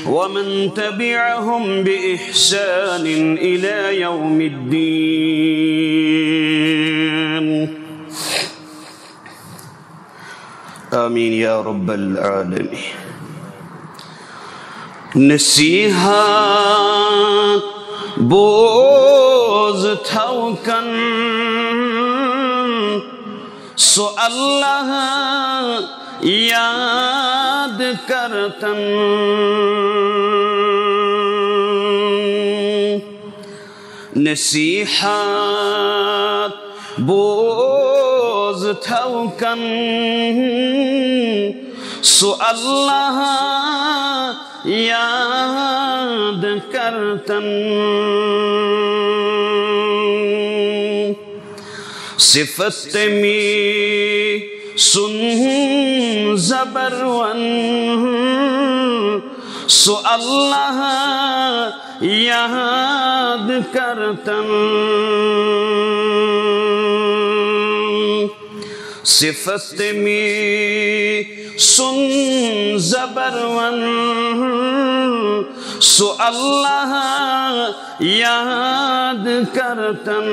ومن تبعهم بإحسان إلى يوم الدين آمين يا رب العالمين. نصیحت بوز تھوکن سو اللہ یاد کرتن نصیحت بوز تھوکن سو اللہ یاد کرتن صفت می سن زبرون سو اللہ یاد کرتن صفت می سن زبرون سو اللہ یاد کرتن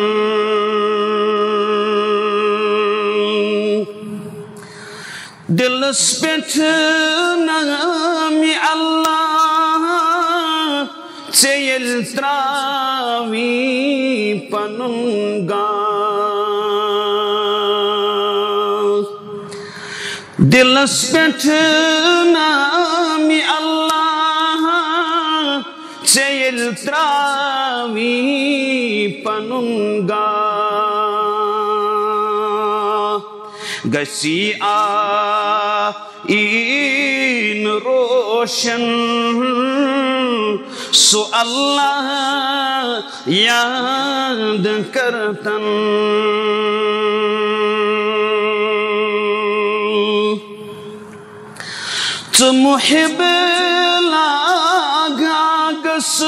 دلس پٹھ نامی اللہ چیل تراوی پننگا دلس پٹھ نامی اللہ چیل تراوی پننگا گسی آئین روشن سو اللہ یاد کرتن تو محب لاغا گس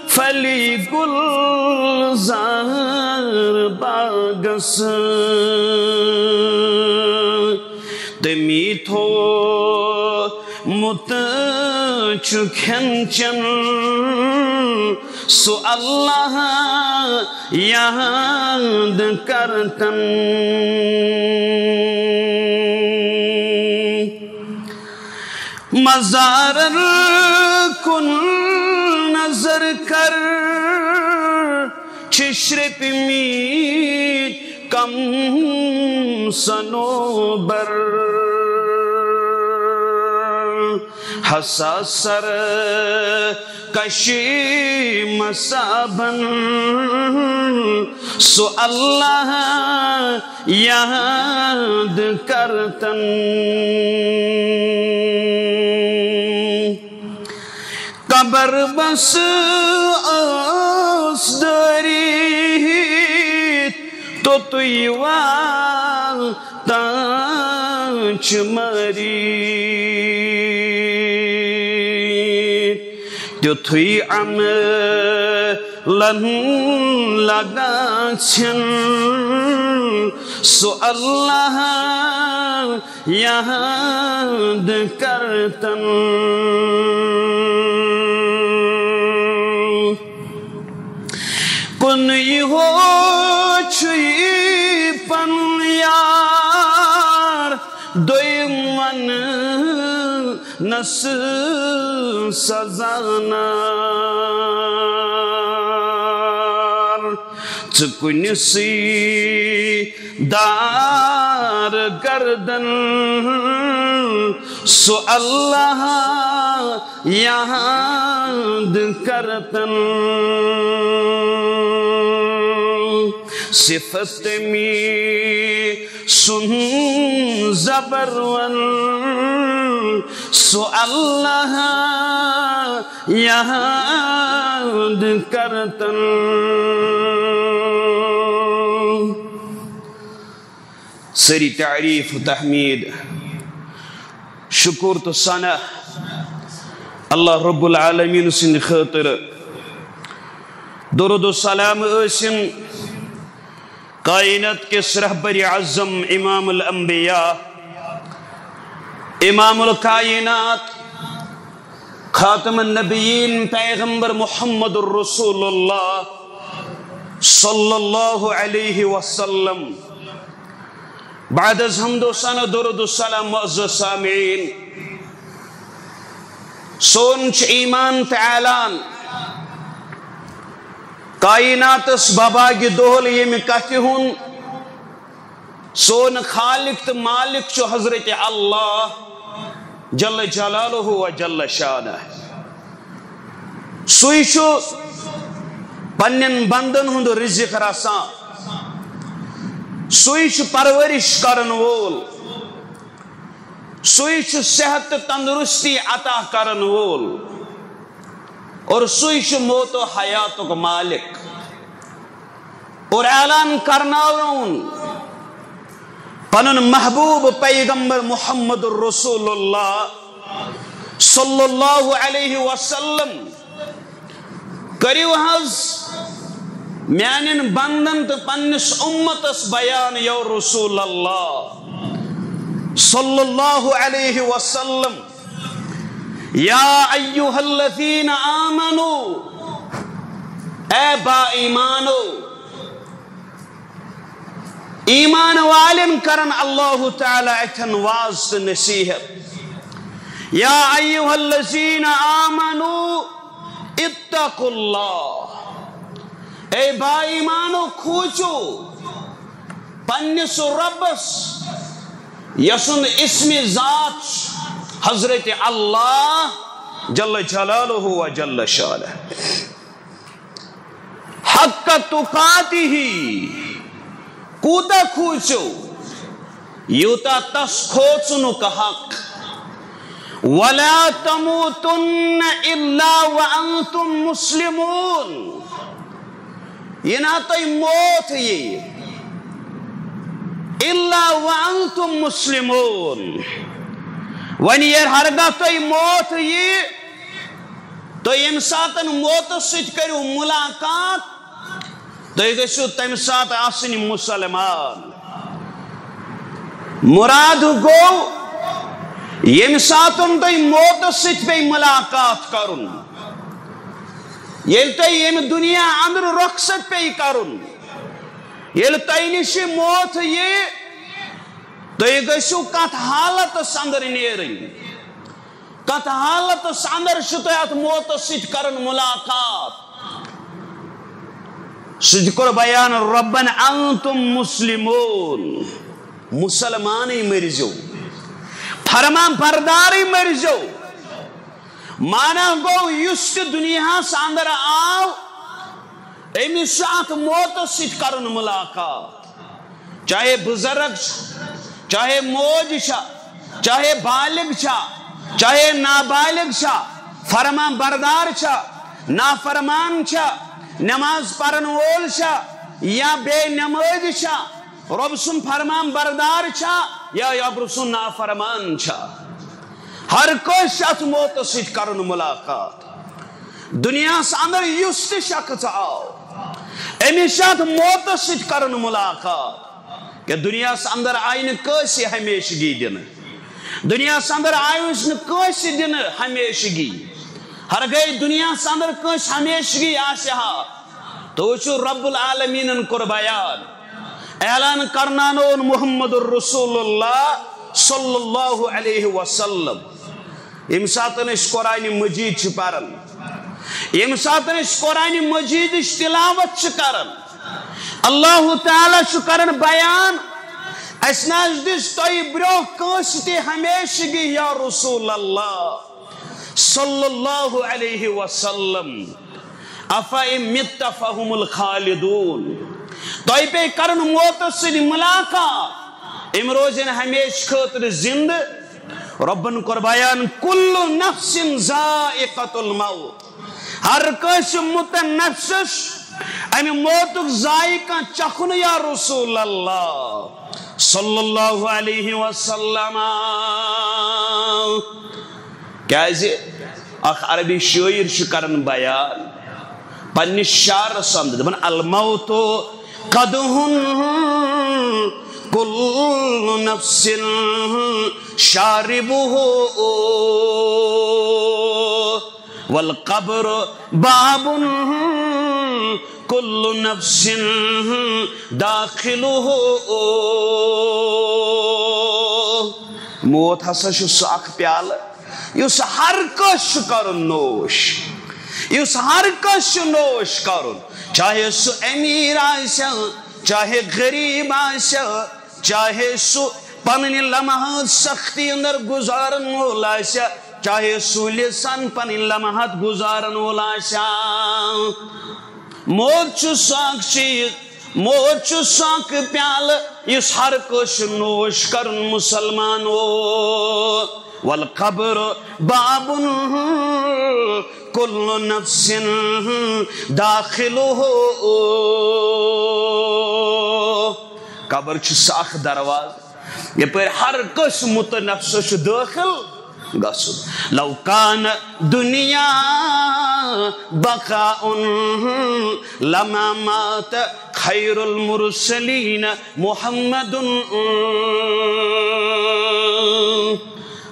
فلی گلزار باغس تمی تھو مت چکھنچن سو اللہ یاد کرتن مزار کن نظر کر چشرپ میت کم سنوبر حساسر کشی مسابن سو اللہ یاد کرتن قبر بس اس دریت تو تانچ مرید تو تھی عملن لگا چھن سو اللہ یاد کرتن کن ہو چھئی پن یار دوئی من نس سزانار چکن سی دار گردن سو اللہ یاد کرتن صفت می سن زبرون سو اللہ یاد کرتن سری تعریف و تحمید شکر تو ثنا اللہ رب العالمین سن خاطر درود و سلام اسم کائنات کے رہبر اعظم امام الانبیاء امام الکائنات خاتم النبیین پیغمبر محمد الرسول اللہ صلی اللہ علیہ وسلم بعد از حمد و ثنا درود و سلام معزز سامعین سونچ ایمان تعالان کائنات اس باباگی دول یہ کہتے ہوں سون خالق تو مالک چو حضرت اللہ جل جلالہ و جل شانہ سوئی چو پنن بندن ہند رزق رسان سوئی چو پرورش کرن وول سوئی چو صحت تندرستی عطا کرن وول اور سوئی چو موت و حیات کو مالک اور اعلان کرناون پنن محبوب پیغمبر محمد الرسول اللہ صلی اللہ علیہ وسلم کریو حض میانن بندن تو پنس امتس بیان یا رسول اللہ صلی اللہ علیہ وسلم یا ایوہ الذین آمنو اے با ایمانو ایمان والن کرن اللہ تعالی اتن واز نصیحت یا ایوہ الذین آمنو اتقوا اللہ اے با ایمانو کھوچو پنس ربس یسن اسم ذات حضرت اللہ جل جلالہ و جل شانہ حق تقاتہ کوتا کھوچو یوتا تس کھوچنو کا حق وَلَا تَمُوتُنَّ إِلَّا وَأَنْتُمْ مُسْلِمُونَ یہ نہ تو موت یہ إِلَّا وَأَنْتُمْ مُسْلِمُونَ ونی یہ ہرگاہ تو موت یہ تو یم ساتن موت سچ کرو ملاقات تو یہ گشو تم سات آسنی مسلمان مراد گو یم ساتن تو موت سچ پہ ملاقات کرن یل تو یم دنیا اندر رخصت پہ کرن یل تو نش موت یہ تو یہ گشو کت حالت سندر نیرن کت حالت سندر شتیات موت سچ کرن ملاقات سجکر بیان ربن انتم مسلمون مسلمانی مرجو فرمان برداری مرجو مانا گو یست دنیا ساندر آو امی ساتھ موت سچ کرن ملاقات چاہے بزرگ چاہے موج شا چاہے بالغ شا چاہے نابالغ شا فرمان بردار شا نافرمان شا نماز پرن وول شا یا بے نماز شا رب سن فرمان بردار شا یا رب سن نافرمان شا ہر کوئی شخص موت سچ کرن ملاقات دنیا ساندر یست شخص آو امی شخص موت سچ کرن ملاقات کہ دنیا ساندر آئین کسی ہمیشگی دن دنیا ساندر آئین کسی دن ہمیشگی ہر گئی دنیا ساندر کش ہمیشگی آسہا تو وچو رب العالمین کر بیان اعلان کرنانون محمد الرسول اللہ صلی اللہ علیہ وسلم امساتن اس قرآن مجید چھپارن امساتن اس قرآن مجید تلاوت چھکارن اللہ تعالی شکرن بیان اسناج دس توی برو کشتی ہمیشگی یا رسول اللہ صلی اللہ علیہ وسلم افائم متفہم الخالدون توی پہ کرن موت سن ملاقات امروزن ہمیش خطر زند ربن کر بیان کل نفس ذائقت الموت ہر کس متنفسش امی موتک ذائقہ چکن یا رسول اللہ صلی اللہ علیہ وسلم کیا ہے اخ عربی شویر شکرن بیان پنی شار سمد دبن الموت قدہن کل نفس شاربہ والقبر باب كل نفس داخله موت ہسا چھ سہ اکھ پیالہ یس ہر کس کرن نوش یس ہر کس نوش کرن چاہے سہ امیر آسہ چاہے غریب آسہ چاہے سہ پنن لمحات سختی اندر گزارن وول آسہ چاہے سہ لسان پنن لمحات گزارن وول آسہ موت چھ سہ اکھ چیز موت چھ سہ اکھ پیالہ یس ہر کس نوش کرن مسلمانو والقبر باب كل نفس داخله قبر چھ ساخ درواز یہ پر ہر کس متنفس چھ داخل گسن لو کان دنیا بقاء لما مات خیر المرسلین محمد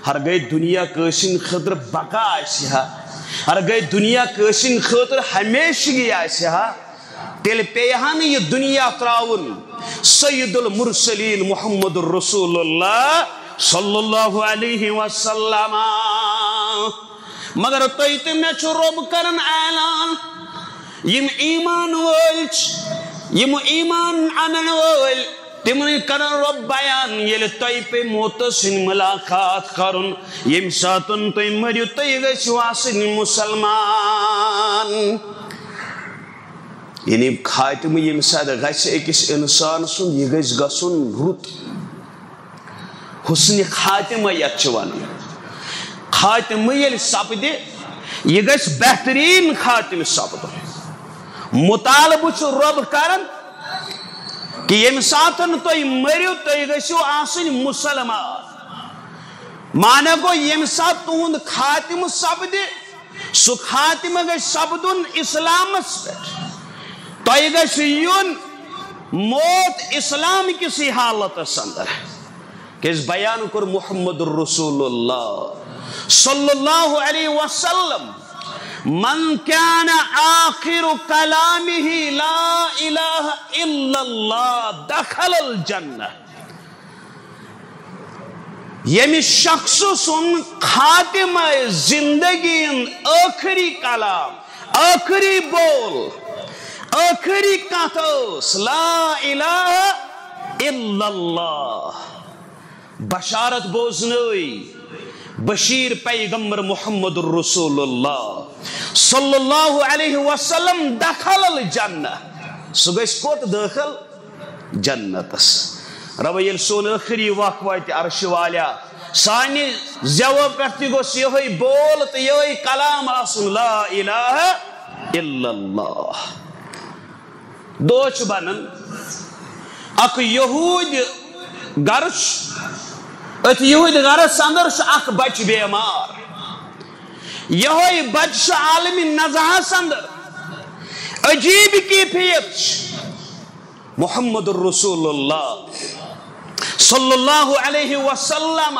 ہر گئی دنیا کشن خطر بقا آسیا ہر گئی دنیا کشن خطر ہمیشگی آسیا تیل پیہان یہ دنیا تراؤن سید المرسلین محمد الرسول اللہ صلی اللہ علیہ وسلم مگر تویت میں چھو رب کرن اعلان یم ایمان والچ یم ایمان عمل وال تمہیں کرن رب بیان یل توی پہ موتسن ملاقات کرن یم ساتن توی مریو توی گیسو آسن مسلمان یعنی خاتم یم ساتھ گیس ایکس انسان سن یہ گیس گسن رت حسن خاتمہ یچوان خاتمہ یل سپد یہ گیس بہترین خاتم سپد مطالبہ چھ رب کرن کہ یم ساتن توی مریو توی گیسو آسن مسلمان مانا گو یم سات تہند خاتم سپد سو خاتمہ گیس سپدن اسلام پہ توی گیسو یون موت اسلام کسی حالت اندر کہ اس بیان کر محمد الرسول اللہ صلی اللہ علیہ وسلم من كان آخر كلامه لا إله إلا الله دخل الجنة یمی شخص سن خاتمہ زندگی آخری کلام آخری بول آخری کاتوس لا الہ الا اللہ بشارت بوزنوی بشیر پیغمبر محمد الرسول اللہ صلی اللہ علیہ وسلم دخل الجنہ سو گیس کوت داخل جنتس رب یل سون آخری واقعات عرش والیا سانی زیو پرتی گوس یہ بول تو یہ کلام آسن لا الہ الا اللہ دوچ بنن اک یہود گرش ات یہود گرس اندر اک بچ بیمار یہ بچ عالم نزاہس اندر عجیب کیفیت محمد الرسول اللہ صلی اللہ علیہ وسلم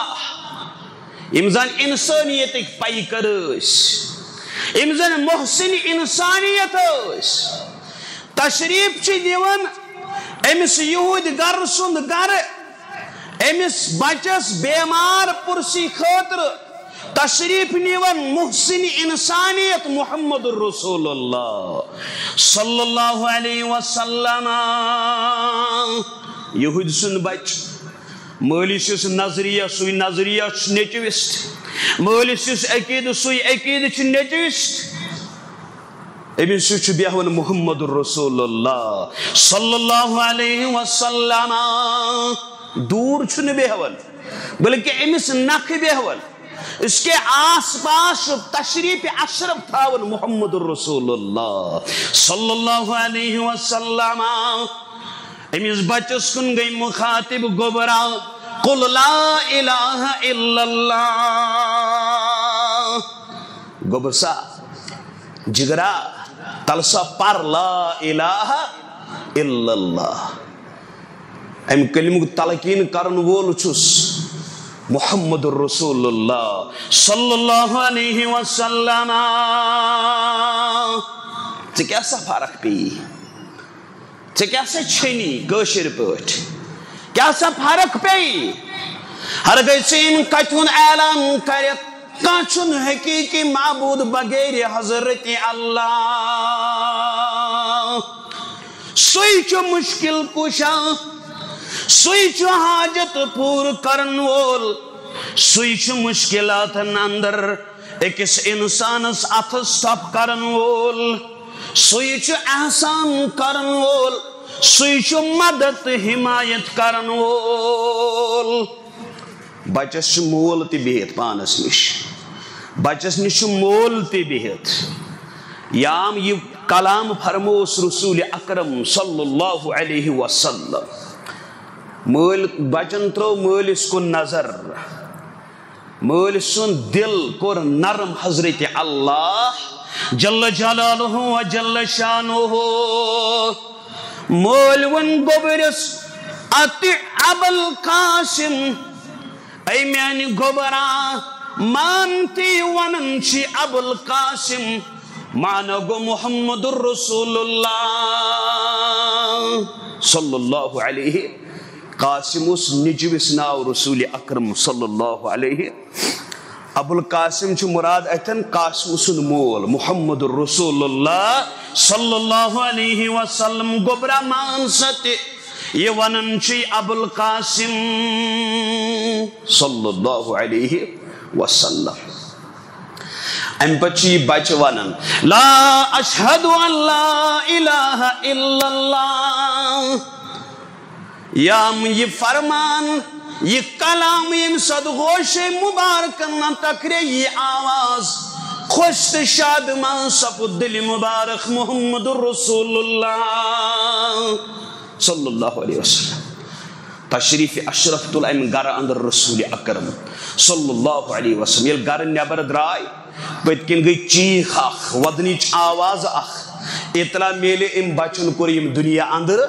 امزان انسانیت پیکر امزان محسن انسانیت تشریف چھ دیون امس یہود گر سند گر امس بچس بیمار پرسی خاطر تشریف نیون محسن انسانیت محمد الرسول اللہ صلی اللہ علیہ وسلم یہود سن بچ مالس نظریہ سوی نظریہ نیچوست مالس عقید سوی عقید نیچوست امس بیہون محمد الرسول اللہ صلی اللہ علیہ وسلم دور چھن بیہون بلکہ امس نق بیہون اس کے آس پاس تشریف اشرف تھاون محمد الرسول اللہ صلی اللہ علیہ وسلم امس بچس کن گئی مخاطب گبرا قل لا الہ الا اللہ گبر سا جگرا تلسا پر لا الہ الا اللہ ام کلمہ تلقین کرن وول چھس محمد الرسول اللہ صلی اللہ علیہ وسلم ژٕ کیٛاہ سا فرق پیی ژٕ کیٛاہ سا چھنی کٲشِر پٲٹھۍ کیٛاہ سا فرق پیی ہرگز ژٕ کتہِ ہُنٛد اعلان کٔرِتھ کانٛہہ چھُنہٕ حقیٖقی معبوٗد بغیر حضرت اللہ سُے چھُ مشکل کُشا سُے چھُ حاجت پوٗرٕ کرن وول سُے چھُ مشکلاتن اندر أکِس اِنسانس اتھس تھپھ کرن وول سُے چھُ احسان کرن وول سُے چھُ مدد حمایت کرن وول بچس چھُ مول تہِ بِہِتھ پانس نِش بچس نِش چھُ مول تہِ بِہِتھ یام یہِ کلام فرموس رسول اکرم صلی اللہ علیہ وسلم مٲلۍ بچن ترٲو مٲلِس کُن نظر مٲلۍ سُنٛد دل کوٚر نرم حضرت اللہ جل جلالہ و جل شانہ مٲلۍ ووٚن گوٚبرِس اطع ابوالقاسم اے میانہِ گوٚبرا مان تی ونان چھ ابوالقاسم مانا گو محمد الرسول اللہ صلی اللہ علیہ قاسم اس نجوس ناو رسول اکرم صلی اللہ علیہ ابوالقاسم چھ مراد اتن قاسم سن مول محمد الرسول اللہ صلی اللہ علیہ وسلم گوبرا مان ست یہ ونن چھ ابوالقاسم صلی اللہ علیہ وسلم ام پچی بچ ونن لا اشہد ان لا الہ الا اللہ یام یہ فرمان یہ کلام یم صد غوش مبارکن تکرے یہ آواز خوش شادمان سپد دل مبارک محمد الرسول اللہ صلی اللہ علیہ وسلم تشریف اشرف تل ام گر اندر رسول اکرم صلی اللہ علیہ وسلم یل گر نبر درائی پت کن گئی چیخ اخ ودنیچ آواز اخ اطلاع میلے ام بچن کور یم دنیا اندر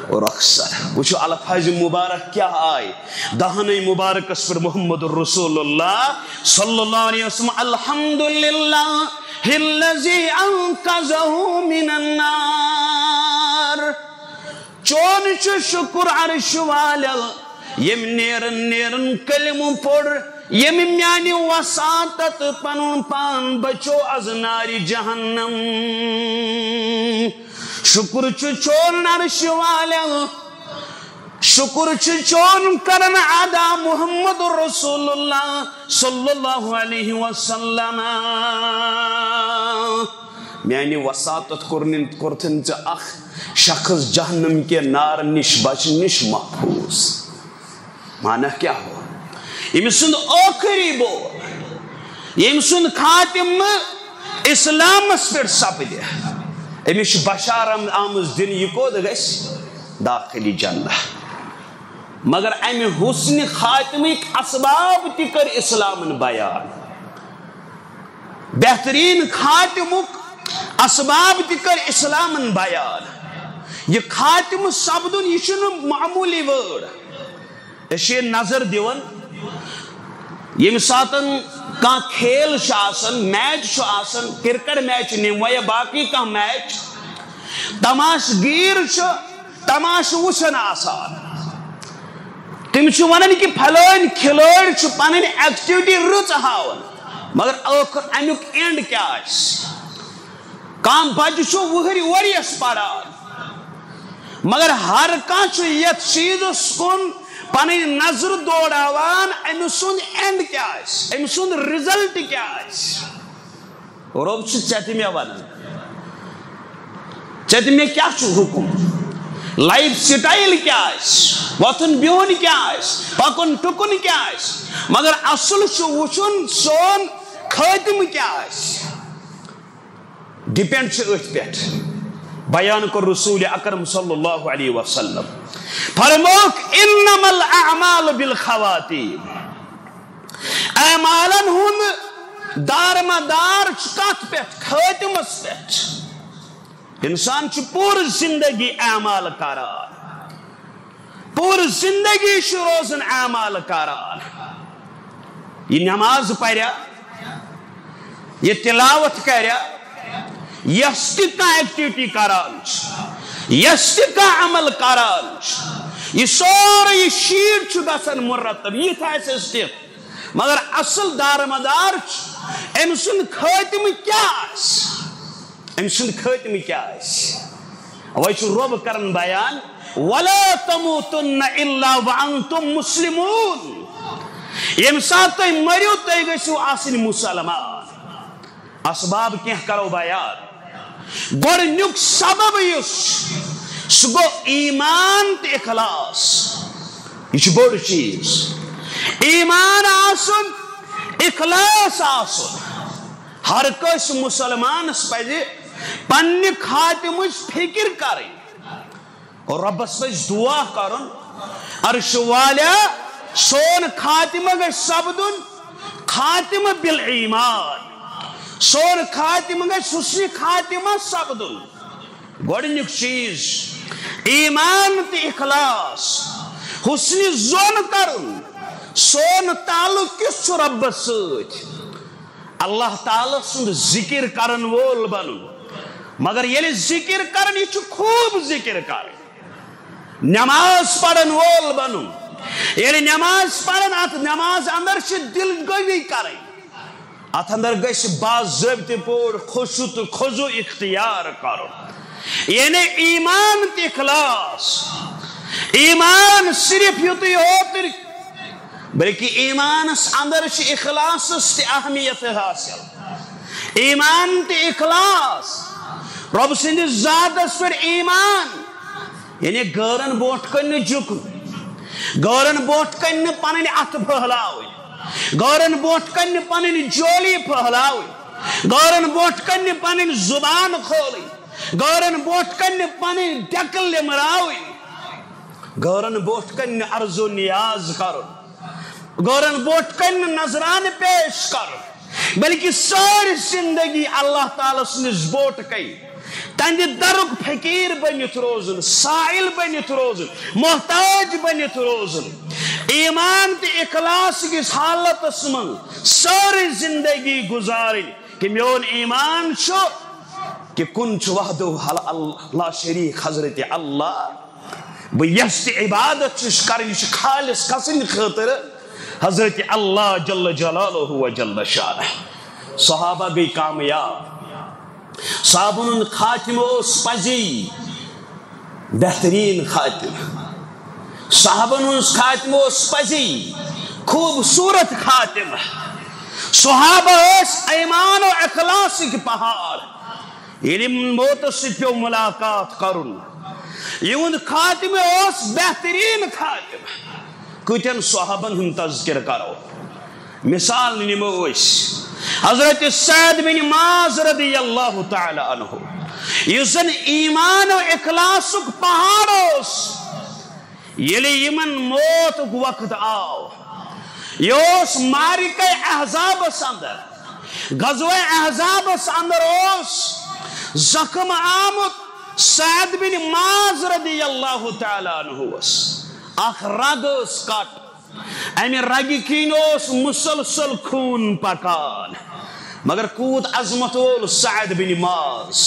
اور اکثر وچو الفاظ مبارک کیا آئے دہنی مبارک اس پر محمد الرسول اللہ صلی اللہ علیہ وسلم الحمدللہ الذی انقذہ من النار چون چو شکر عرش والا یم نیرن کلم پڑ یم میانی وساطت پنون پان بچو از ناری جہنم شکر چون عرش والا شکر چون کرن عدا محمد رسول اللہ صلی اللہ علیہ وسلم میانی وساطت کرتن چا اخ شخص جہنم کے نار نش بچ نش محفوظ معنی کیا ہو یم سند آخری بول یم سند خاتم اسلام پر سپد امش بشارم آمز دن یہ کود گس داخلی جنہ مگر ام حسن خاتمک اسباب تکر اسلام بیان بہترین خاتمک اسباب تکر اسلام بیان یہ خاتم سپدن یہ معمولی ورڈ یہ نظر دیون یم ساتن کان کھیل آسن میچ آسن کرکٹ میچ نمو یا باقی کان میچ تماش گیر تماش وچن آسان تم ونان کہ پھلان کھلوڑ پن ایکٹیوٹی رچ ہاون مگر آخر امیک اینڈ کیا کان بچہ وہری وریس پڑان مگر ہر کان یت چیزس کن پنی نظر دوڑاوان ام سند اینڈ کیا ام سند رزلٹ کیا رب ژے مے ونان ژے مے کیا حکم لائف سٹائل کیا وتھن بہن کیا پکن ٹکن کیا مگر اصل وچن سون خاتم کیا ڈپینڈ ات پہ بیان کر رسول اکرم صلی اللہ علیہ وسلم فرموک انما الاعمال بالخواتیم اعمالن ہن دار مدار کت پہ خاتمس پہ انسان پور زندگی اعمال کران پور زندگی روزن اعمال کران یہ نماز پڑھیا یہ تلاوت کریا یس تہ ایکٹیویٹی کران یس تہ عمل کران یہ سورے شیٹ گژھان مرتب یہ آسس تہ مگر اصل دارمدار ام سند خاتم کیا ام سند خاتم کیا اوے رب کرن بیان ولا تموتن الا وانتم مسلمون یم سات تھی مرو تھی گھو آسن مسلمان اسباب کی کرو بیان گۄڈنیُک سبب یُس سُہ گوٚو ایمان تہٕ اخلاص یہ چھُ بوٚڑ چیز ایمان آسُن اخلاص آسُن ہر کٲنٛسہِ مسلمانس پزِ پننہِ خاتمٕچ فکر کرٕنۍ اور ربس پزِ دعا کرُن عرش والا سون خاتمہ گژھِ سپدُن خاتمہ بالایمان سون خاتمہ گژھِ حسن خاتمہ سپدُن گۄڈنیُک چیز ایمان تہٕ اخلاص حسن ظن کرُن سون تعلق کس چھُ ربس سۭتۍ اللہ تعالیٰ سُنٛد ذکر کرن وول بنُن مگر ییٚلہِ ذکر کرن یہ چھُ خوب ذکر کرٕنۍ نماز پڑھن وول بنُن ییٚلہِ نماز پڑھن ات نماز اندر چھِ دل گوی کرٕنۍ ات اندر گژھِ باضٲبطہٕ پٲٹھۍ خشوع تہٕ خضوع اختیار کرُن یعنی ایمان تہٕ اخلاص ایمان صرف یُتُے اوتر بلکہ ایمانس اندر چھ اخلاصس تہ اہمیت حاصل ایمان تہ اخلاص رب سندس ذاتس پر ایمان یعنی غورن بوٹ کن جھکن غورن بوٹ کن پنن ات پھہلاوٕنۍ غورن بوٹ کن پنن جولی پھہلاوٕنۍ غورن بوٹ کن پنن زبان کھولٕنۍ غورن بوٹ کن پنن ڈیکل لمراوٕنۍ غورن بوٹ کن عرض و نیاز کرن غورن بوٹ کن نظران پیش کر بلکہ ساری زندگی اللہ تعالیٰ سندس بوٹ کئی تہندِ درک فقیر بنت روزن سائل بنت روزن محتاج بنت روزن ایمان تہ اخلاص کس حالتس من ساری زندگی گزارن کہ میون ایمان چھو کہ کن چھ وحدہ لا شریک حضرت اللہ بہ یس تہ عبادت چھس کرن چھ خالص کسن خاطر حضرت اللہ جل جلالہ و جل شانہ صحابہ گئی کامیاب صحابن خاتمہ اس پزی بہترین خاتمہ صحابن خاتمہ اس پزی خوبصورت خاتمہ صحابہ اس ایمان و اخلاص کی پہاڑ علم موت سے پیو ملاقات کرن یہ خاتمہ اس بہترین خاتمہ کتن صحابن ہم تذکر کرو مثال نمو حضرت سعد بن معاذ رضی اللہ تعالی عنہ یزن ایمان و اخلاص پہاڑوس یلی یمن موت وقت آو یوس مارک احزاب اندر غزوہ احزاب اندر اوس زخم آمد سعد بن معاذ رضی اللہ تعالی عنہ اخ رگ کٹ امہ رگ کن مسلسل خون پکان مگر کوت عظمت وول سعد بن معاذ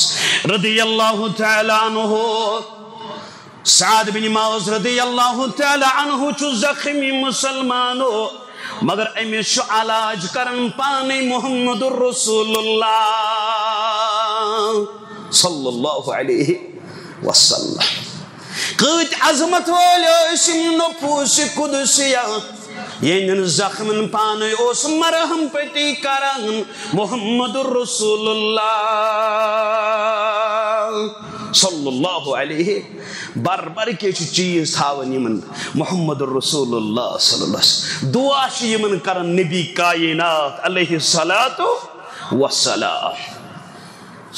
رضی اللہ تعالی عنہ سعد بن معاذ رضی اللہ تعالی عنہ چھ زخمی مسلمانو مگر امس علاج کرن پانے محمد الرسول اللہ صلی اللہ علیہ وسلم کت عظمت وول اسم نفوس قدسیہ ین زخمن پانے اس مرہم پتی کران محمد الرسول اللہ صلی اللہ علیہ بر کے چیز تھاون یمن محمد الرسول اللہ صلی اللہ علیہ وسلم دعا یمن کران نبی کائنات علیہ الصلاۃ والسلام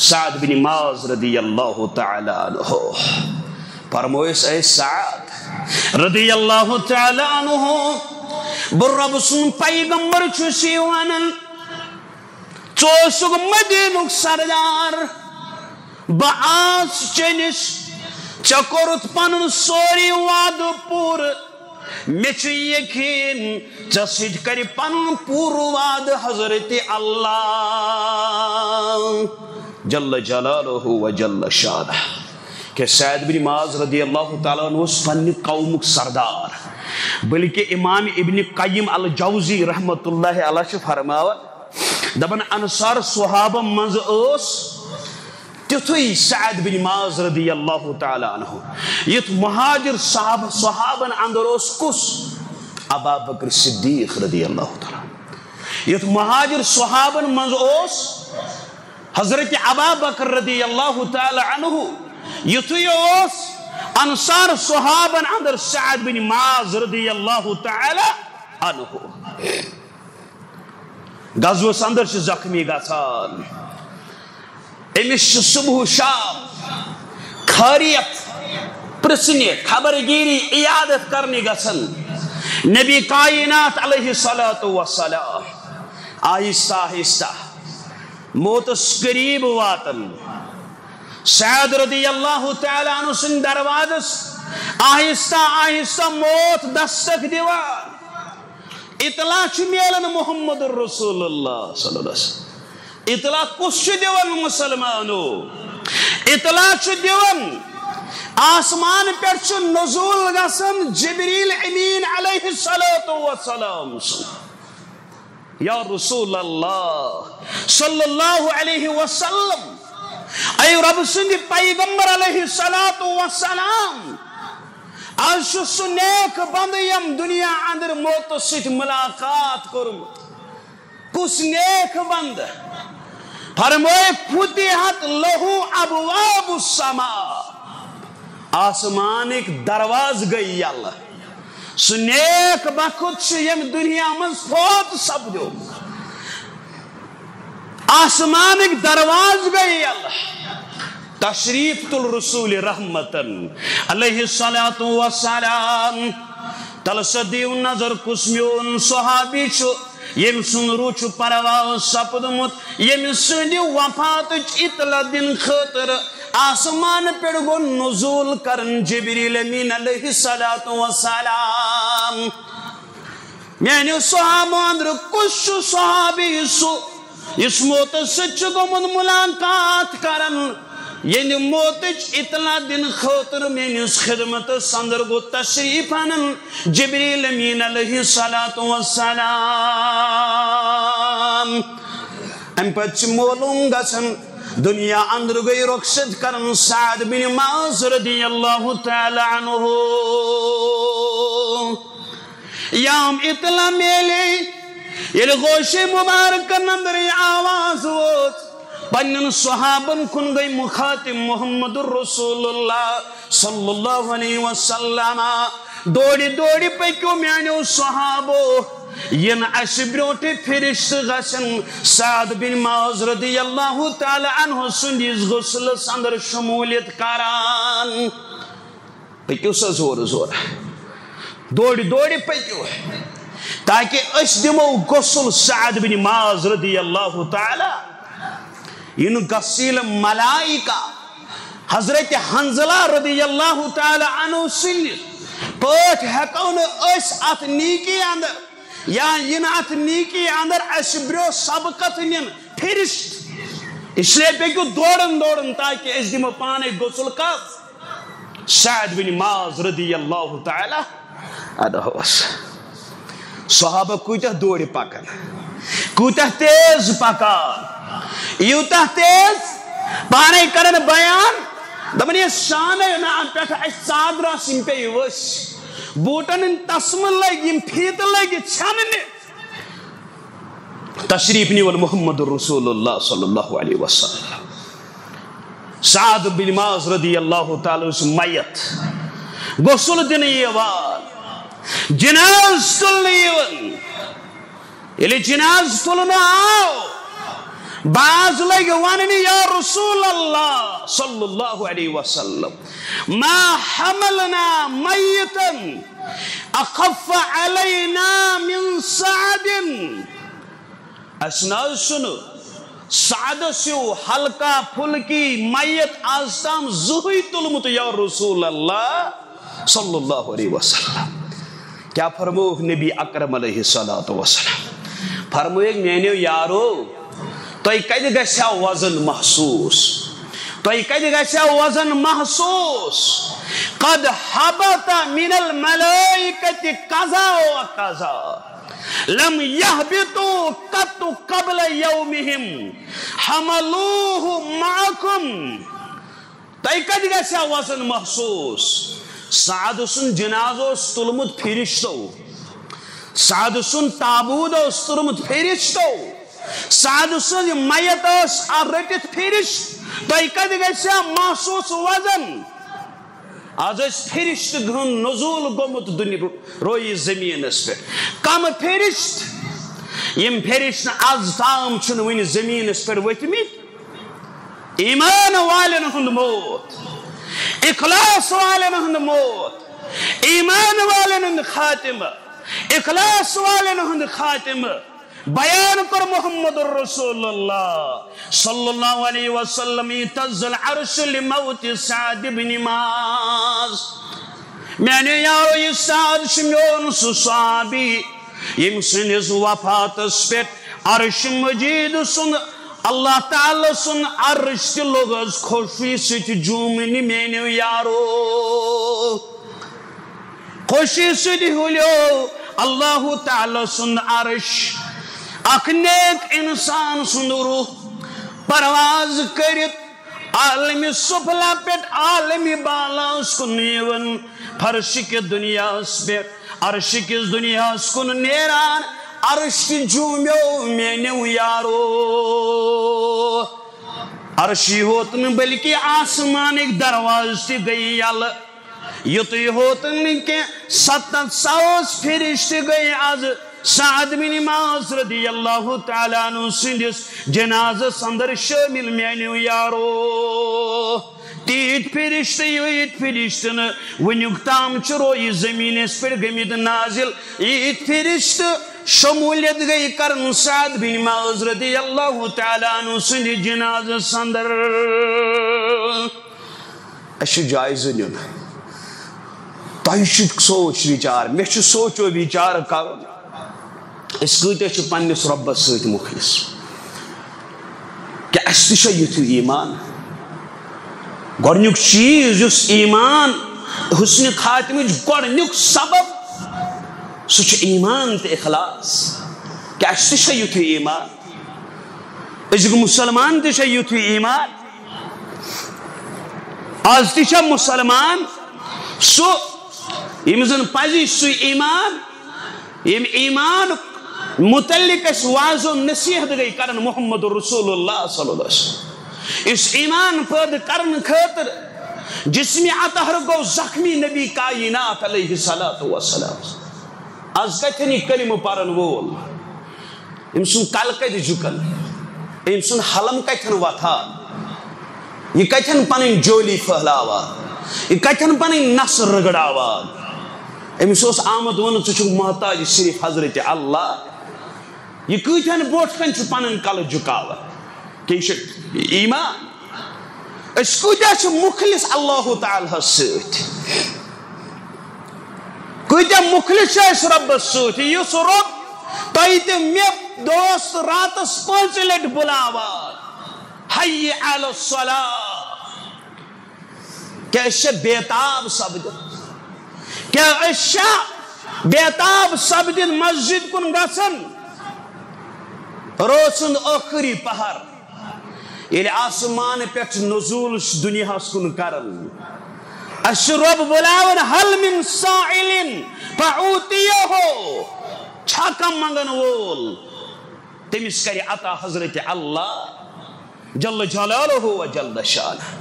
سعد بن معاذ رضی اللہ تعالی عنہ فرمویس اے سعد رضی اللہ تعالی عنہ برب سن پیغمبر چھسی ونن چوسک مدینک سردار بعاس چنس چکورت پنن سوری وعد پور مچ یقین ژسٹ کر پن پور وعد حضرت اللہ جل جلالہ و جل شانہ کہ سعد بن معاذ رضی اللہ تعالیٰ عنہ پنہ قومک سردار بلکہ امام ابن قیم الجوزی رحمت اللہ علیہ فرماوان دبن انصار صحابہ منز اس تیتھوئی سعد بن معاذ رضی اللہ تعالیٰ عنہ یت مہاجر صحابن اندر اس کس ابا بکر صدیق رضی اللہ تعالیٰ یت مہاجر صحابن منز اس حضرت ابا بکر رضی اللہ تعالیٰ عنہ یتھوئی اس انصار صحابن اندر سعد بن معاذ رضی اللہ تعالیٰ عنہ غزوس اندر چھ زخمی گژھان امس صبح شام خیریت پرسنہ خبر گیری عیادت کرنے گژھان نبی کائنات علیہ الصلوۃ والسلام آہستہ آہستہ موتس قریب واتن سعد رضی اللہ تعالیٰ عنہ سن دروازس آہستہ آہستہ موت دستک دیوان اطلاع چھ میلن محمد رسول اللہ صلی اللہ علیہ وسلم اطلاع کس چھ دیوان مسلمانو اطلاع چھ دیوان آسمان پر چھ نزول گسن جبریل امین علیہ السلام یا رسول اللہ صلی اللہ علیہ وسلم اے رب سند پیغمبر علیہ السلام آج سو نیک بند یم دنیا اندر موت ست ملاقات کرمت کس نیک بند فرمائے فتحت لہو ابواب السماء آسمانک دروازہ گئی یلہ سو نیک بخت یم دنیا من فوت سپدو آسمانک دروازہ گئی یلہ تشریف الرسول رحمتن علیہ الصلوۃ والسلام تلسدیو نظر کسمیون صحابی چھو یم سن روچ پرواز سپدمت یم سن وفات اطلاع دن خاطر آسمان پر گو نزول کرن جبریل امین علیہ الصلوۃ والسلام یعنی صحابہ اندر کس صحابی سو اس موت سچ گمن ملاقات کرن یعنی موتچ اطلاع دن خاطر میانس خدمت اندر گو تشریف انن جبریل امین علیہ الصلوۃ والسلام ام پچ معلوم گژھان دنیا اندر گئی رخصت کرن سعد بن معاذ رضی اللہ تعالی عنہ یام اطلاع میلے یل گوش مبارکن اندر آواز ووت پنن صحابن کن گئی مخاطب محمد الرسول اللہ صلی اللہ علیہ وسلم دوڑی دوڑی پکیو میانیو صحابو ین اس بروٹی فرشت گژھن سعد بن معاذ رضی اللہ تعالی عنہ سندس غسل اندر شمولیت کران پکیو سا زور زور دوڑی دوڑی پکیو تاکہ اس دمو غسل سعد بن معاذ رضی اللہ تعالی ان غسیل ملائکہ حضرت حنزلہ رضی اللہ تعالی عنہ سن پاٹ ہکون اس ات نیکی اندر یا ین ات نیکی اندر اس برو سبقت نین فرشت اس لیے پکیو دوڑن دوڑن تاکہ اس دمو پانے غسل کر سعد بن معاذ رضی اللہ تعالی عنہ صحابہ کوتہ دوڑی پکن کوتہ تیز پکان یوتہ تیز پانے کرن بیان دپن یہ شان نام پہ ژادر یم پہ وس بوٹن تسم لگ یم فیت لگ چھنن تشریف نیول محمد رسول اللہ صلی اللہ علیہ وسلم سعد بن معاذ رضی اللہ تعالی میت غسل دن یوان جناز تلن یوان یلی جناز تلن آو بعض لگ واننی یا رسول اللہ صلی اللہ علیہ وسلم ما حملنا میتا اخف علینا من سعد اسناد سنو سعد سیو حلقہ پھلکی میت آستام زہی تلمت یا رسول اللہ صلی اللہ علیہ وسلم کیا فرموک نبی اکرم علیہ السلام فرموک میانیو یارو تُہۍ کتہِ گژھیو وزن محسوس تُہۍ کتہِ گژھیو وزن محسوس قد حبط من الملائکۃ قضا و قضا لم يهبطوا قط قبل يومهم حملوه معكم تُہۍ کتہِ گژھیو وزن محسوس سعد سن جنازو تلمت فرشتو سعد سن تابود تلمت فرشتو سعد سن میت رٹت فرشت تُہۍ کتہِ گژھیو محسوس وزن آز فرشت گھن نزول گومت روی زمینس پہ کم فرشت یم فرشت آز تام چھن ون زمینس پہ ؤتھمت ایمان والن ہند موت اخلاص والن ہند موت ایمان والن ہند خاتمہ اخلاص والن ہند خاتمہ بیان کر محمد رسول اللہ صلی اللہ علیہ وسلم اهتز العرش لموت سعد بن معاذ میانے یارو یہ سعد شمیون صحابی یم سنس وفاتس پہ عرش مجید سن اللہ تعالی سن عرش تی لوگز خوشی ست جومنی میانے یارو خوشی ست ہولیو اللہ تعالی سن عرش اک نیک انسان سند روح پرواز کرت عالم سفلا پیٹ عالم بالاس کن نیون فرش کے دنیا پہ عرش کس دنیا کن نیران عرش جومیو مینو یارو عرشی ہوتن بلکہ آسمان ایک دروازہ تی گئی یل یوتی ہوتن کہ 700 فرشت گئی آز سعد بن معاذ رضی اللہ تعالیٰ عنہ سندس جنازہ اندر شامل میانیو یارو تیت فرشتن ونیک تام چروئی زمین اس پر گمید نازل ایت فرشت شمولیت گئی کرن سعد بن معاذ رضی اللہ تعالیٰ عنہ سندس جنازہ اندر اشو جائز نیون تاہی سوچ بیچار میں سوچو بیچار کرو اس کتے پنس ربس ست مخلص کہ اس تہ یتھ ایمان گۄڈنیُک چیز یُس ایمان حسن خاتمچ گۄڈنیُک سبب سہ چھ ایمان تہ اخلاص کہ اس تہ یتھ ایمان أزیُک مسلمان تہ یتھ ایمان آز تہ مسلمان سہ یم زن پزی سہ ایمان یم ایمان متعلق اس واضح و نصیحت گئی کرن محمد رسول اللہ صلی اللہ علیہ وسلم اس ایمان پید کرن خاطر جسمی اطہر گو زخمی نبی کائنات علیہ السلام از کتنی کلمہ پرن وول ام سن کل کت جکن ام سن حلم کتن وتھان یہ کتن پنن جولی پھہلاوان یہ کتن پنن نصر رگڑاوان امس آمد ون ثہ محتاج صرف حضرت اللہ یہ کتن بوٹ کن پن کل جکاوان کہ یہ ایمان اس کتیا مخلص اللہ تعالی ست کتیا مخلص ربس ست اس رب تہ تہ مے دوست راتس 5 لٹ بلاوان حی علی الصلاۃ کیا بیتاب سپدت کیا بیتاب سپدت مسجد کن گژھن روزن آخری پہر یل آسمان پہ نزول دنیا کن کرن اس رب بلاون حل من سائل فاعطیہ چھکا منگن وول تمس کر عطا حضرت اللہ جل جلالہ و جل شانہ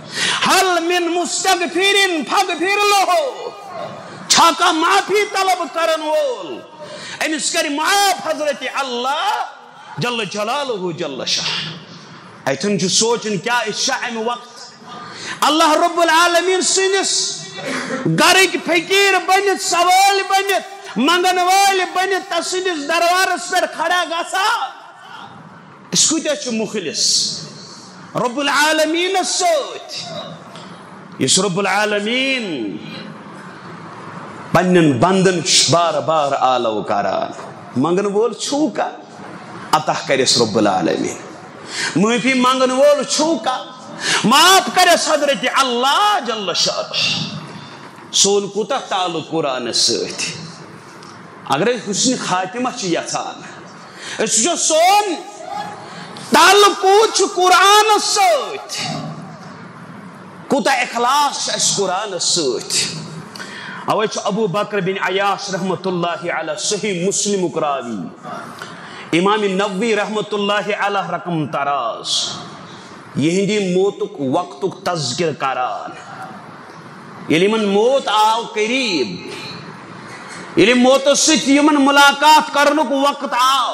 حل من مستغفر فاغفر له چھکا معافی طلب کرن وول امس کر معاف حضرت اللہ جل جلالہ جل شانہ ایتن جو سوچن کیا شاعم وقت اللہ رب العالمین سنس گرک فقیر بنت سوال بنت منگن وال بنت تسندس دربارس پر کھڑا گژھا اس کتیا مخلص رب العالمین ست اس رب العالمین پنن بندن بار بار آلو کران منگن وول چھوکا عطا کرس رب العالمین معافی منگن وول چھوکا معاف کرس حضرت اللہ جل شانہ سون کوتا تعلق قرآن ست اگر حسن خاتمہ یژھان اس سون تعلق قرآن ست کوتا اخلاص اس قرآن ست اوے ابو بکر بن عیاش رحمت اللہ علیہ صحیح مسلم راوی امام نووی رحمت اللہ علیہ رقم تراز یہندی موتک وقتک تذکر کران یلی من موت آو قریب یلی موت ست یمن ملاقات کرنک وقت آو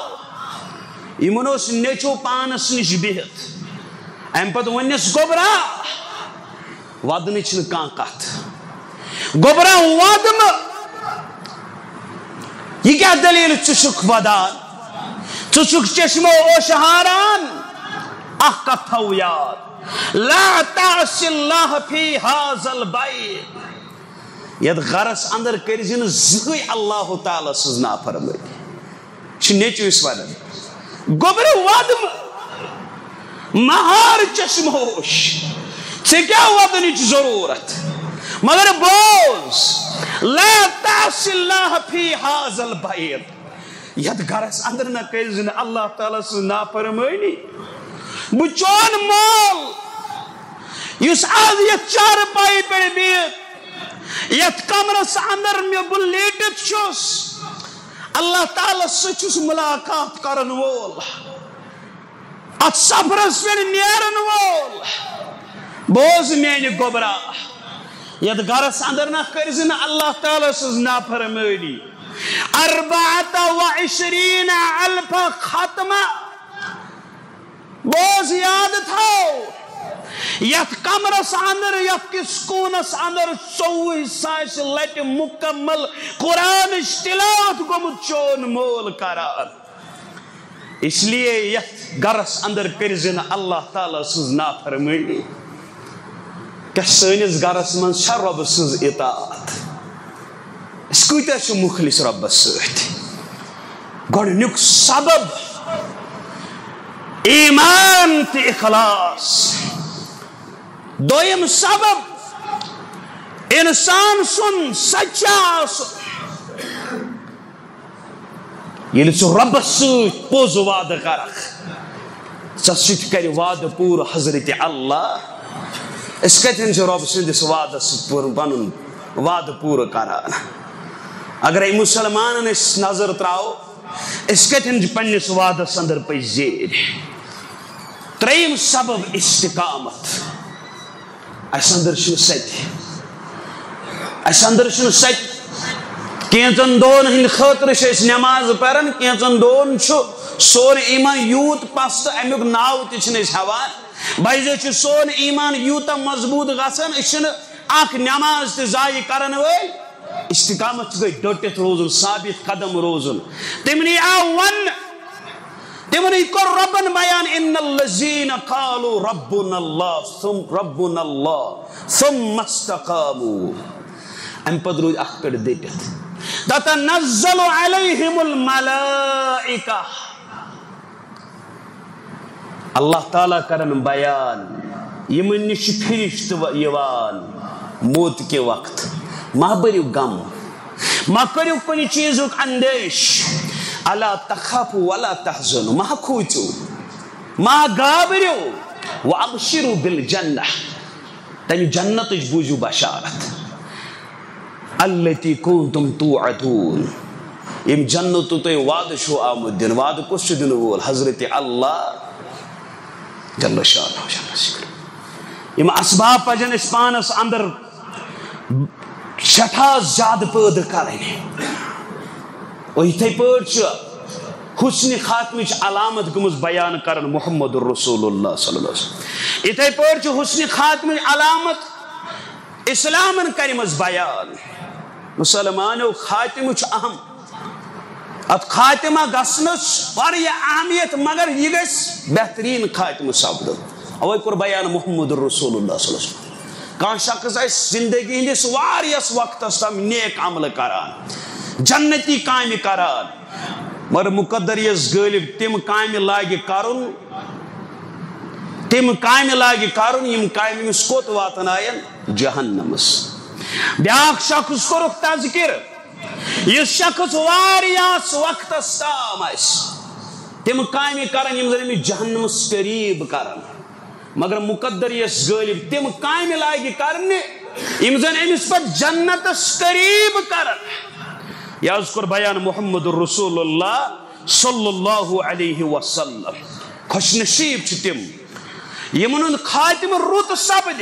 یمن اس نیچو پانس نش بہت ام پت ونس گوبرا ودنچ کان کت گوبرا ودم یہ کیا دلیل چشک ودان چشک چشمو اوشہاران اخ کتھو یاد لا تعص اللہ فی هذا البیت ید غرس اندر کرزن زہی اللہ تعالی سز نافرمانی چھ نیچو اس ودن گوبرا ودم مہار چشموش سے کیا ودنچ ضرورت مگر بوز لا تعص اللہ فی هذا البیت ید گھرس اندر نہ کرزن اللہ تعالی سے نافرمانی بچون مول یس آز یت چار پائی پر بیت یت کمرس اندر میں بلیٹت چھس اللہ تعالی سے چھس ملاقات کرن وول ات سفرس پر نیرن وول بوز میانی گوبرا ید گھرس اندر نہ کرزن اللہ تعالی سے نافرمانی 24 الف ختمہ بوز یاد تھو یت کمرس اندر یت کس کونس اندر 24 ساس لٹ مکمل قرآن تلاوت گمت چون مول کران اس لیے یت گرس اندر کرزن اللہ تعالی سز نافرمانی کہ سنس گرس من رب سز اطاعت اس کوتا چھ مخلص رب ست گۄڈنیُک سبب ایمان تی اخلاص دویم سبب انسان سن سچا یل ژٕ ربس ست پوز وعدہ کرکھ ژےٚ سۭتۍ کرِ وعدہ پوٗرٕ حضرت اللہ أسۍ کتٮ۪ن چھِ رب سٕنٛدِس وعدس سۭتۍ پنُن وعدہ پوٗرٕ کران اگرے مسلمانن اس نظر تراو اس کتن پنس وعدس اندر پہ زیر تریم سبب استقامت اس اندر ست کینچن دون ہند خاطر نماز پران کینچن دون سون ایمان یوت پست امیک ناو تس ہاان بھائی سون ایمان یوتا مضبوط گھان اخ نماز تہ ضائع کرن ول استقامت گئی ڈٹت روزن ثابت قدم روزن تمنی آون تمنی کر ربن بیان ان الذین قالوا ربنا اللہ ثم استقاموا ام پد روز اخ پہ دٹت تتنزل علیہم الملائکہ اللہ تعالیٰ کرن بیان یمن نش فرشت یوان موت کے وقت ما بریو غم ما کریو کنی چیزک اندیش الا تخافوا ولا تحزنوا ما کھوچو ما گابریو وابشروا بالجنہ تم جنت بوجو بشارت التي كنتم توعدون یم جنت تو وعد شو آمد دن وعد کس دن وول حضرت اللہ جل شانہ یم اسباب پجن اس پانس اندر شٹھا زیادہ پید کریں اور اتھے پٲٹھۍ چھُ حسن خاتمچ علامت گمز بیان کرن محمد رسول اللہ صلی اللہ علیہ وسلم اتھے پٲٹھۍ چھُ حسن خاتمچ علامت اسلامن کرمز بیان مسلمانو خاتمہ چھُ اہم ات خاتمہ گژھنس واریاہ اہمیت مگر یہ گژھِ بہترین خاتمہ سپدُن اوے کوٚر بیان محمد رسول اللہ صلی اللہ علیہ وسلم کان شخص زندگی ہندس واریس وقتس تام نیک عمل کران جنتی کامہ کران مگر مقدر یس غالب تم کامہ لاگہ کرن یم کامہ مس کوت واتنائن جہنمس بیاکھ شخص کورک تذکر یہ شخص واریس وقتس تام تم کامہ کرن یم زن امس جہنمس قریب کرن مگر مقدر یس غالب تم کامہ لاگہ کرنے یم زن امس پت جنتس قریب کرن یاز کور بیان محمد رسول اللہ صلی اللہ علیہ وسلم خوش نصیب چھ تم یمن خاتم رت سپد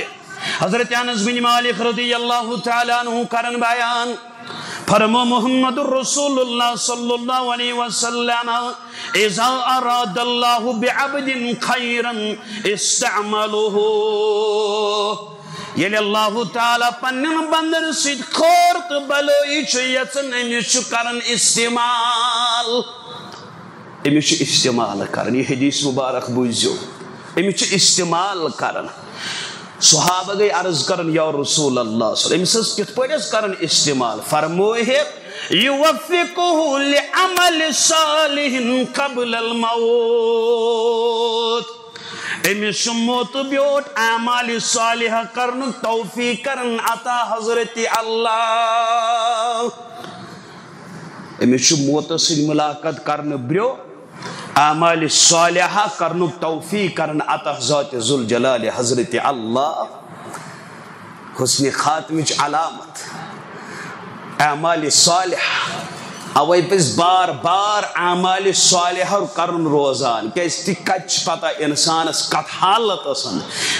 حضرت انس بن مالک رضی اللہ تعالی عنہ کرن بیان فرمو محمد رسول اللہ صلی اللہ علیہ وسلم اذا اراد اللہ بعبد خیرا استعملوه یل اللہ تعالی پنن بندن سید خور تو بلوئی چھ یژن امس کرن استعمال کرن یہ حدیث مبارک بوزیو امس استعمال کرن صحابہ گئی عرض کرن یا رسول اللہ صلی اللہ علیہ وسلم امس کت پڑس کرن استعمال فرموئے یوفقہ لعمل صالح قبل الموت امس موت بیوٹ اعمال صالحہ کرن توفیق کرن عطا حضرت اللہ امس موت سے ملاقات کرن بریو اعمال صالحہ کرن توفیق کرن عطا ذات ذوالجلال حضرت اللہ حسن خاتمچ علامت اعمال صالحہ اوے پس بار بار اعمال صالحہ کرن روزان کیازِ کت پتہ انسانس کت حالت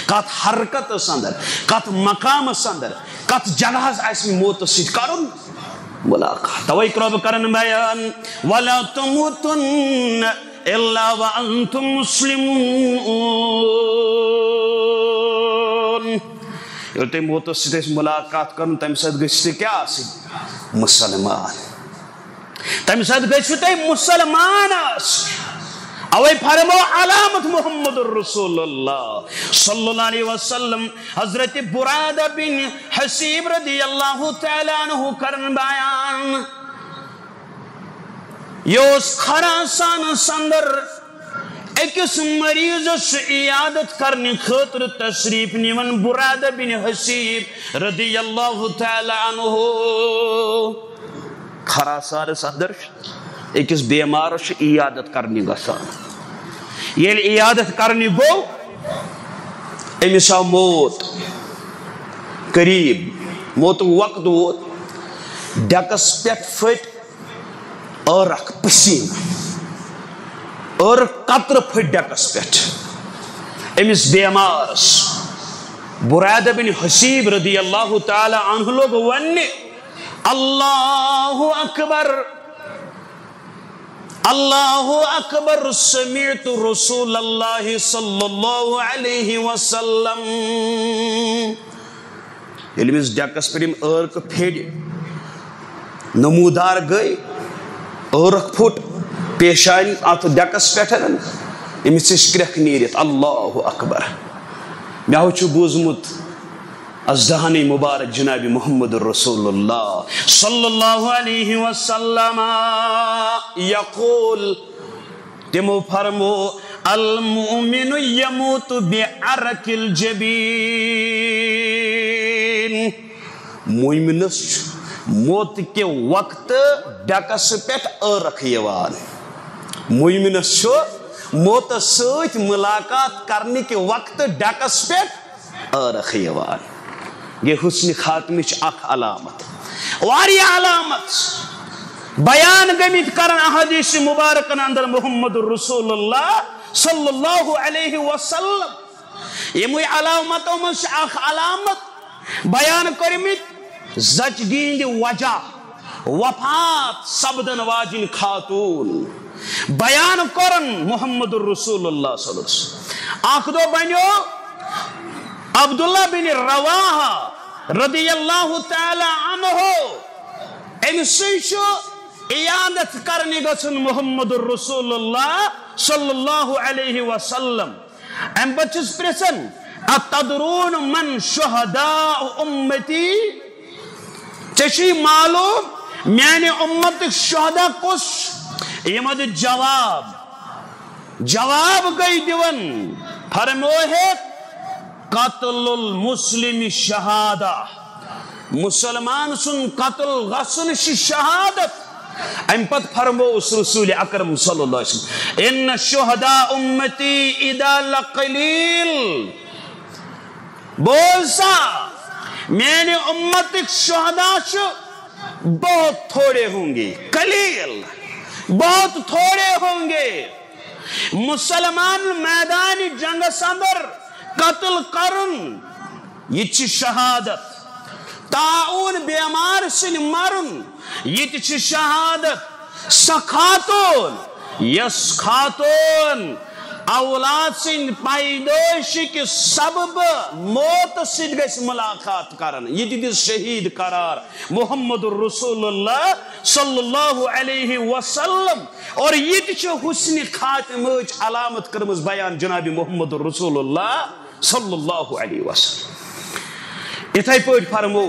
کت حرکت اندر کت مقام اندر کت جگہ موت سۭتۍ کرن ملاقات توے رب کرن بیان ولا تموتن الا وانتم مسلمون یل تم موت سۭتۍ ملاقات کرن تمہ سۭتۍ گژھِ کیا مسلمان تمہ سۭتۍ گژھِ تُہۍ مسلمان اوے فرمو علامت محمد رسول اللہ صلی اللہ علیہ وسلم حضرت برادہ بن حسیب رضی اللہ تعالی عنہ کرن بیان یوس خراسان سندر اکس مریضس عیادت کرنے خاطر تشریف نیون برادہ بن حسیب رضی اللہ تعالی عنہ خراسان سندر اکس بیمارس عیادت کرنے گسان یل عیادت کرنے گو امس آو موت قریب موت وقت ووت ڈیکس پہ پھٹ ارک پسین قطر پھٹ ڈیکس پہ امس بیمارس برادہ بن حسیب رضی اللہ تعالی عنہ لوگ ونہ اللہ اکبر اللہ اکبر سمعت رسول اللہ صلی اللہ علیہ وسلم یل امس ڈیکس پہ ارک پھیڑ نمودار گئی ارک پھٹ پیشانی ات ڈیکس پہ امس کرک نیرت اللہ اکبر مے چھ بوزمت ازدہانی مبارک جناب محمد رسول اللہ صلی اللہ علیہ وسلم یقول تمو فرمو المؤمن یموت بعرق الجبین مومنس موت کے وقت ڈیکس پہ ارک یوان مومنس موت ست ملاقات کرنے کے وقت ڈیکس پہ ارک یوان یہ حسن خاتمچ اخ علامت واری علامت بیان گمت کرن احادیث مبارکن اندر محمد رسول اللہ صلی اللہ علیہ وسلم یہ علامتوں میں اخ علامت بیان کرمت زچگی وجہ وفات سبدن واجن خاتون بیان کرن محمد رسول اللہ صلی اللہ علیہ وسلم آخ دو بنیو عبداللہ بن رواحہ رضی اللہ تعالی عنہ امسیشو عیادت کرنے گسن محمد رسول اللہ صلی اللہ علیہ وسلم ام بچس پرسن اتدرون من شہداء امتی چشی معلوم میانی امت شہداء کس یہ جواب گئی دیون فرموئے قتل المسلم شہادہ مسلمان سن قتل غسن شہادت ام پت فرموس رسول اکرم صلی اللہ علیہ وسلم ان شہداء امتی اذا لقلیل بولسا میرے امت شہداء بہت تھوڑے ہوں گے قلیل بہت تھوڑے ہوں گے مسلمان میدان جنگ اندر قتل کرن یہ شہادت تعاون بیمار سن مرن یہ شہادت سخاتون یس خاتون اولاد سن پیدائش کے سبب موت سن گیس ملاقات کرن یہ دیس شہید قرار محمد الرسول اللہ صلی اللہ علیہ وسلم اور یہ حسن خاتمہ علامت کرمز بیان جناب محمد الرسول اللہ صلی اللہ علیہ وسلم اتھائی پوٹ فرمو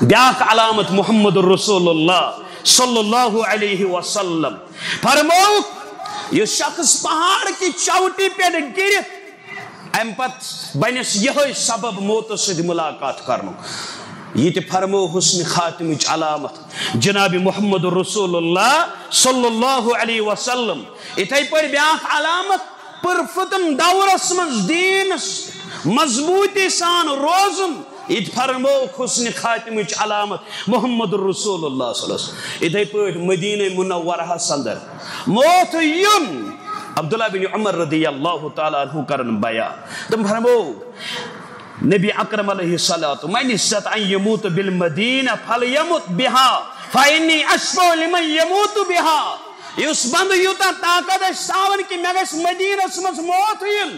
بیاک علامت محمد الرسول اللہ صلی اللہ علیہ وسلم فرمو یہ شخص پہاڑ کی چوٹی پہ گرت ام پت بنس یہ سبب موت سے ملاقات کرنو یہ فرمو حسن خاتم علامت جناب محمد الرسول اللہ صلی اللہ علیہ وسلم اتھائی پر بیاک علامت پرفتن دورس من دینس مضبوطی سان روزن ات فرمو حسن خاتم علامت محمد الرسول اللہ صلی اللہ علیہ وسلم اتھائی پر مدینہ منورہ سندر موت یون عبداللہ بن عمر رضی اللہ تعالیٰ عنہ کرن بیان تم فرمو نبی اکرم علیہ الصلوۃ من استطاع ان يموت بالمدینہ فلیمت بها فانی اشفع لمن يموت بها اس بند یوتا طاقت ساون کی میں گس مدینہ سمس موت یل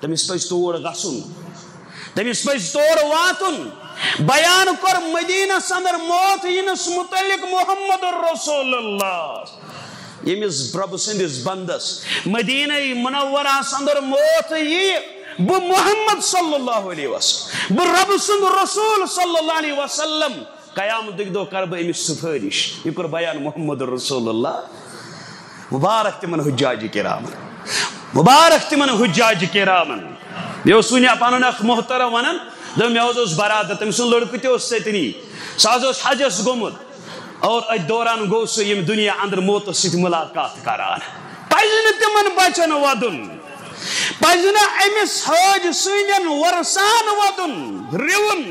تمس پز تور گسن تمس پز تور واتن بیان کر مدینہ سندر موت ینس متعلق محمد الرسول اللہ یمس رب سندس بندس مدینہ منورہ سندر موت یہ بو محمد صلی اللہ علیہ وسلم بو رب سند رسول صلی اللہ علیہ وسلم قیامت دو کرب امس سفارش یہ کر بیان محمد رسول اللہ مبارک تمن حجاج کرامن مبارک تمن حجاج کرامن یہ سونی پن اخ محترم ونان دم مے برادر تم سن لڑکہ تہ ستنی سہ حجس گومت اور ات دوران گو سہ یم دنیا اندر موت ست ملاقات کران پزن تمن بچن ودن پزن امس حج سن ورسان ودن رون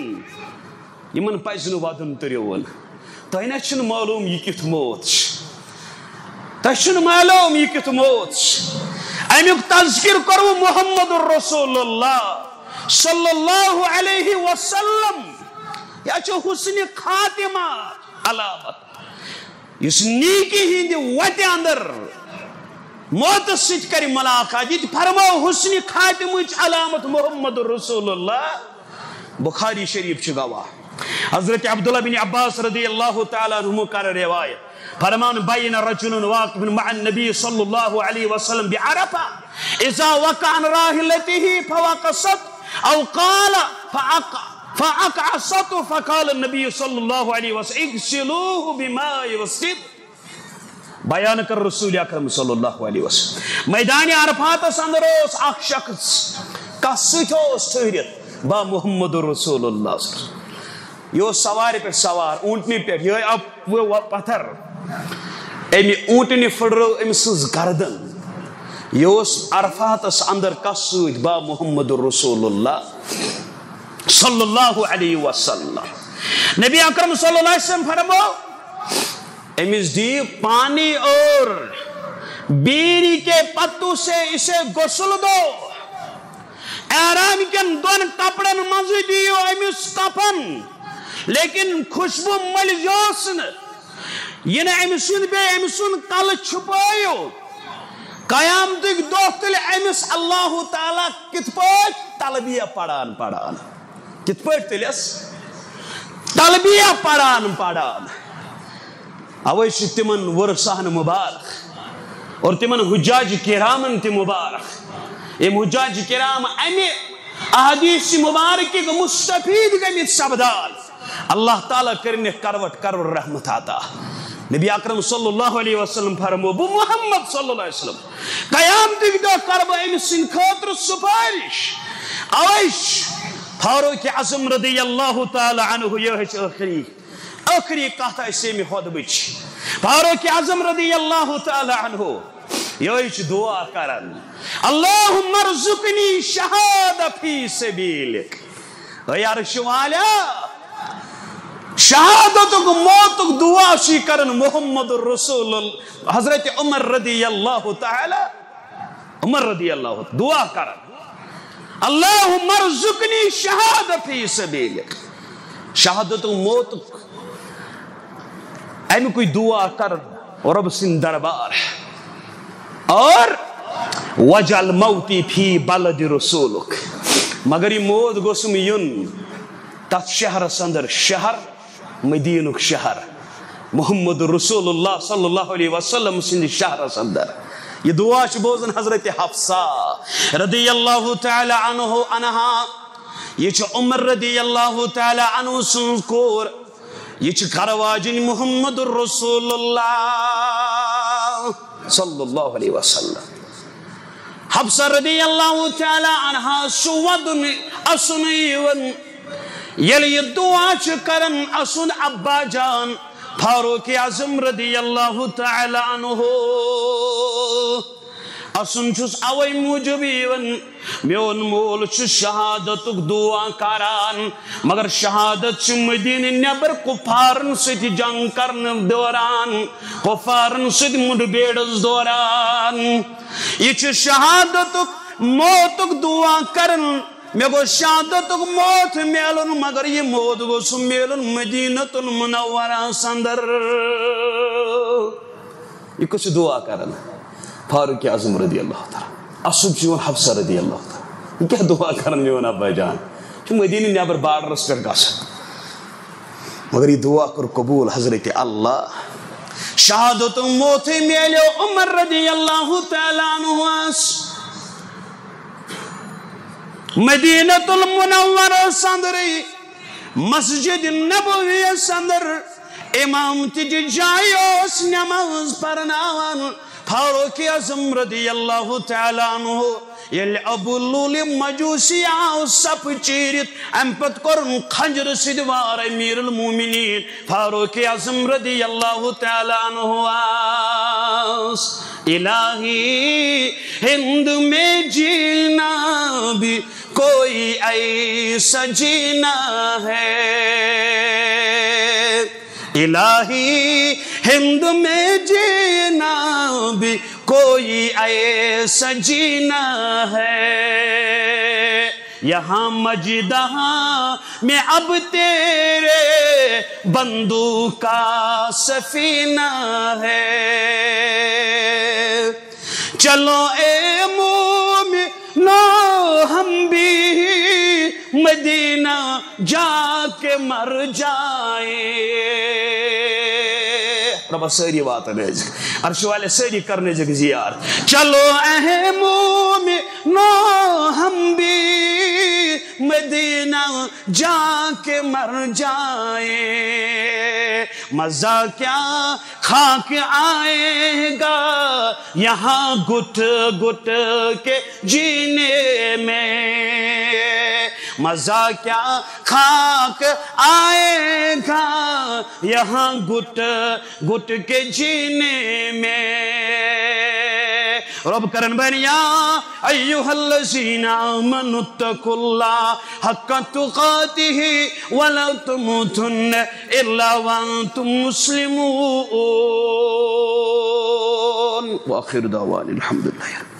یمن پزن ودن تو رون تہ نا چھ معلوم یہ کت موت تہ چھ معلوم یہ کت موت امیک تذکر کرو محمد الرسول اللہ صلی اللہ علیہ وسلم یہ چھ حسن خاتمہ علامت اس نیکی ہند وتہ اندر موت ست کر ملاقات یہ فرمو حسن خاتمہ علامت محمد الرسول اللہ بخاری شریف چھ گواہ حضرت عبداللہ بن عباس رضی اللہ تعالیٰ عنہ کا روایت فرمان بین رجل واقف مع النبی صلی اللہ علیہ وسلم بعرفہ اذا وقع عن راحلته فوقصت او قال فاقعصت فقال النبی صلی اللہ علیہ وسلم اغسلوه بماء وسد بیان کر رسول اکرم صلی اللہ علیہ وسلم میدان عرفات اندر اخ شخص کس ٹھہرت با محمد رسول اللہ صلی اللہ علیہ وسلم یہ سوار پہ سوار اونٹنی پہ یہ اب وہ پتھر امی اونٹنی پھڑرو امی سز گردن یہ عرفات اندر کس با محمد رسول اللہ صلی اللہ علیہ وسلم نبی اکرم صلی اللہ علیہ وسلم فرمو امیز دی پانی اور بیری کے پتو سے اسے غسل دو احرام کن دون کپڑن مزید دیو امیز کپن لیکن خوشبو ملجوسن یہ نا امیسون بے امیسون کل چھپائیو قیامتک دوختل امیس اللہ تعالیٰ کت پاٹ تلبیہ پڑھان کت پاٹ تلیس تلبیہ پڑھان اویش تمن ورسان مبارک اور تمن حجاج کرامن تی مبارک ام حجاج کرام امی احادیث مبارک مستفید گمت سبدال اللہ تعالیٰ کرن کروٹ کرور رحمت عطا نبی اکرم صلی اللہ علیہ وسلم فرمو بو محمد صلی اللہ علیہ وسلم قیامت دو کرب ام سن خاطر سفارش اوش فاروق اعظم رضی اللہ تعالی عنہ یہ آخری کہتا ہے سیمی خود بچ فاروق اعظم رضی اللہ تعالی عنہ یہ دعا کرن اللہم ارزقنی شہادہ فی سبیلک اے عرش والا شہادت کو موت کو دعا شی کرن محمد الرسول حضرت عمر رضی اللہ تعالی عمر رضی اللہ دعا کرن اللہم ارزقنی شہادہ فی سبیلک شہادت کو موت ایم کوئی دعا کرن رب سن دربار اور وجل موتی فی بلد رسولک مگر یہ موت گوسم یون تت شہر سندر شہر مدینک شہر محمد رسول اللہ صلی اللہ علیہ وسلم سند شہر سندر یہ دعا بوزن حضرت حفصہ رضی اللہ تعالی عنہا یہ عمر رضی اللہ تعالی عنہ سن کور یہ کرواجن محمد رسول اللہ صلی اللہ علیہ وسلم حفصہ رضی اللہ تعالی عنہا سودن اسنیون یلی دعا کرن اسن ابا جان فاروق اعظم رضی اللہ تعالی عنہ اسن چھس اوی موجبیون میون مول چھ شہادت دعا کران مگر شہادت چھ مدین نبر کفارن ستی جنگ کرن دوران کفارن ستی مڈبیڑز دوران یہ چھ شہادت موت دعا کرن میں گو شہادت موت میلن مگر یہ موت گو سمیلن مدینت المنورہ سندر یہ کچھ دعا کرن فاروق اعظم رضی اللہ تعالیٰ اصب چون حفصہ رضی اللہ تعالیٰ کیا دعا کرن میون ابا جان چون مدینہ نیبر بارڈرس پر گژھن مگر یہ دعا کر قبول حضرت اللہ شہادت موت میلو عمر رضی اللہ تعالیٰ عنہ مدینۃ المنورہ سندری مسجد نبوی سندر امام تج جائیوس نماز پرناوان فاروق اعظم رضی اللہ تعالیٰ عنہ یل ابو لول مجوسی آو سپ چیرت امپت کرن خنجر سدوار امیر المومنین فاروق اعظم رضی اللہ تعالیٰ عنہ آس الہی ہند میں جینا بھی کوئی ایسا جینا ہے الہی ہند میں جینا بھی کوئی ایسا جینا ہے یہاں مجدہ میں اب تیرے بندوق کا سفینہ ہے چلو اے مومنو ہم بھی مدینہ جا کے مر جائیں رب ساری بات ہے عرش والے ساری کرنے جگ زیار چلو اے مومنو ہم بھی مدینہ جا کے مر جائیں مزہ کیا خاک آئے گا یہاں گھٹ گھٹ کے جینے میں مزہ کیا خاک آئے گا یہاں گھٹ گھٹ کے جینے میں رب کرن بنیا ایوہ الذین آمنوا اتقوا اللہ حق تقاتہ ولا تموتن الا وانتم مسلمون وآخر دعوان الحمدللہ